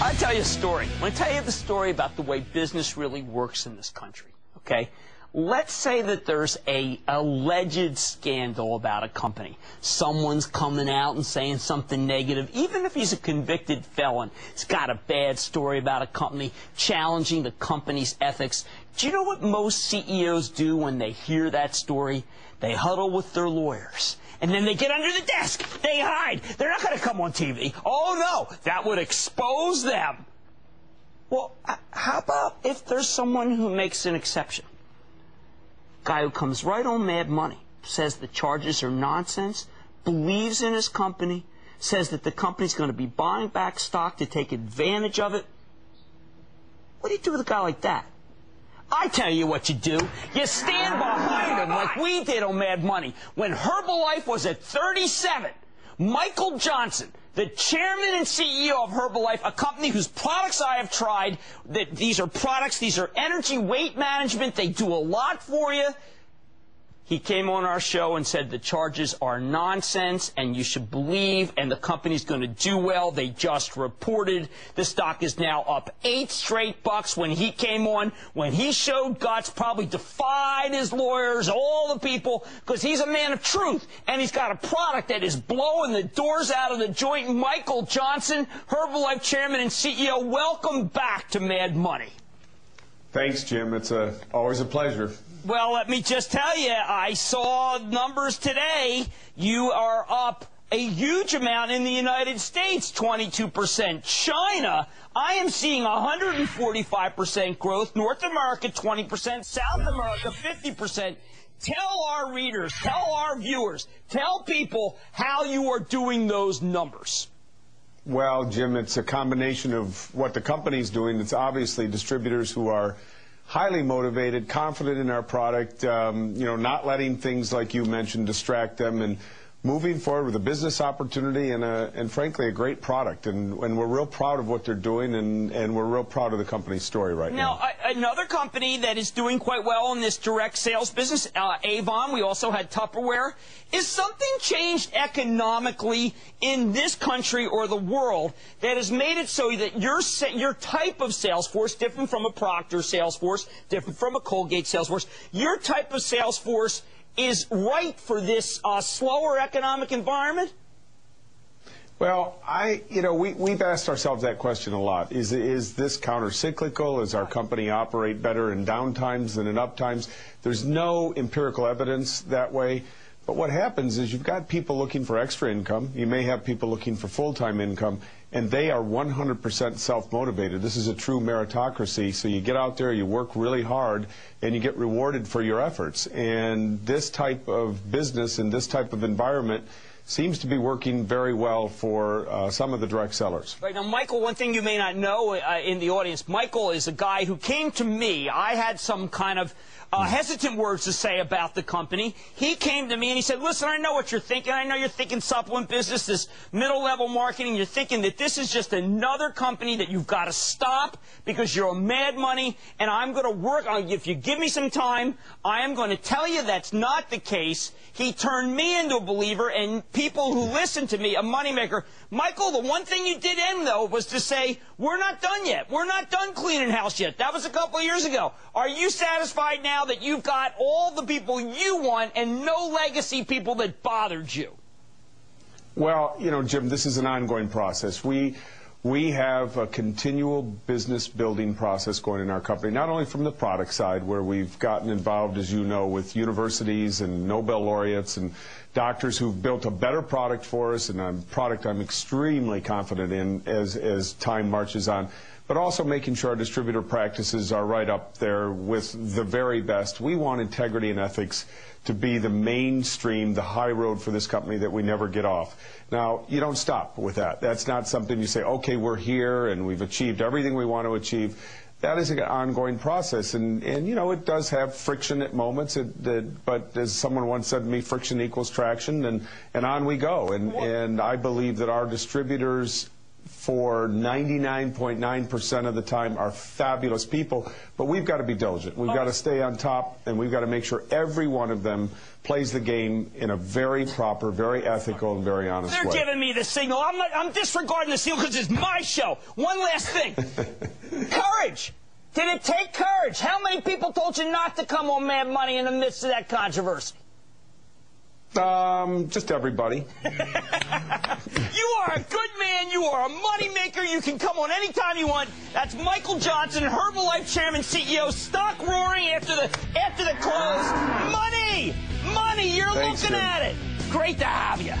I'll tell you a story. I'm going to tell you the story about the way business really works in this country, okay? Let's say that there's a alleged scandal about a company. Someone's coming out and saying something negative. Even if he's a convicted felon, he's got a bad story about a company, challenging the company's ethics. Do you know what most CEOs do when they hear that story? They huddle with their lawyers. And then they get under the desk. They hide. They're not going to come on TV. Oh, no. That would expose them. Well, how about if there's someone who makes an exception? Guy who comes right on Mad Money, says the charges are nonsense, believes in his company, says that the company's going to be buying back stock to take advantage of it. What do you do with a guy like that? I tell you what you do. You stand behind him like we did on Mad Money. When Herbalife was at 37, Michael Johnson, the chairman and CEO of Herbalife, a company whose products I have tried, that these are products, these are energy weight management, they do a lot for you. He came on our show and said the charges are nonsense and you should believe, and the company's going to do well. They just reported the stock is now up 8 straight bucks. When he came on, when he showed guts, probably defied his lawyers, all the people, because he's a man of truth, and he's got a product that is blowing the doors out of the joint. Michael Johnson, Herbalife chairman and CEO, welcome back to Mad Money. Thanks, Jim. It's always a pleasure. Well, let me just tell you, I saw numbers today. You are up a huge amount in the United States, 22%. China, I am seeing 145% growth. North America, 20%. South America, 50%. Tell our readers, tell our viewers, tell people how you are doing those numbers. Well, Jim, it's a combination of what the company's doing. It's obviously distributors who are highly motivated, confident in our product, not letting things like you mentioned distract them, and moving forward with a business opportunity and frankly, a great product. And we're real proud of what they're doing, and we're real proud of the company's story right now. Now, another company that is doing quite well in this direct sales business, Avon, we also had Tupperware. Is something changed economically in this country or the world that has made it so that your type of sales force, different from a Procter sales force, different from a Colgate sales force, your type of sales force is right for this slower economic environment? Well, we've asked ourselves that question a lot. Is this counter-cyclical? Does our company operate better in downtimes than in uptimes? There's no empirical evidence that way. But what happens is you've got people looking for extra income. You may have people looking for full-time income, and they are 100% self-motivated. This is a true meritocracy. So you get out there, you work really hard, and you get rewarded for your efforts. And this type of business and this type of environment seems to be working very well for some of the direct sellers. Right. Now, Michael, one thing you may not know in the audience, Michael is a guy who came to me. I had some kind of hesitant words to say about the company. He came to me and he said, listen, I know what you're thinking. I know you're thinking supplement business, this middle-level marketing. You're thinking that this is just another company that you've got to stop because you're on Mad Money, and I'm going to work on it. If you give me some time, I am going to tell you that's not the case. He turned me into a believer, and people who listen to me, a moneymaker. Michael, the one thing you did end, though, was to say, we're not done yet. We're not done cleaning house yet. That was a couple of years ago. Are you satisfied now that you've got all the people you want and no legacy people that bothered you? Well, Jim, this is an ongoing process. We have a continual business building process going in our company, not only from the product side, where we've gotten involved, as you know, with universities and Nobel laureates and doctors who've built a better product for us, and a product I'm extremely confident in as time marches on, but also making sure our distributor practices are right up there with the very best. We want integrity and ethics to be the mainstream, the high road for this company that we never get off. Now, you don't stop with that. That's not something you say, okay, we're here and we've achieved everything we want to achieve. That is an ongoing process, and it does have friction at moments, but as someone once said to me, friction equals traction, and on we go. And I believe that our distributors for 99.9% of the time are fabulous people, but we've got to be diligent. We've got to stay on top, and we've got to make sure every one of them plays the game in a very proper, very ethical, and very honest way. They're giving me the signal. I'm disregarding the signal because it's my show. One last thing. Courage. Did it take courage? How many people told you not to come on Mad Money in the midst of that controversy? Just everybody. You are a good man. You are a money maker. You can come on anytime you want. That's Michael Johnson, Herbalife Chairman, CEO. Stock roaring after the close. Money, money. You're Thanks, looking Jim. at it. Great to have you.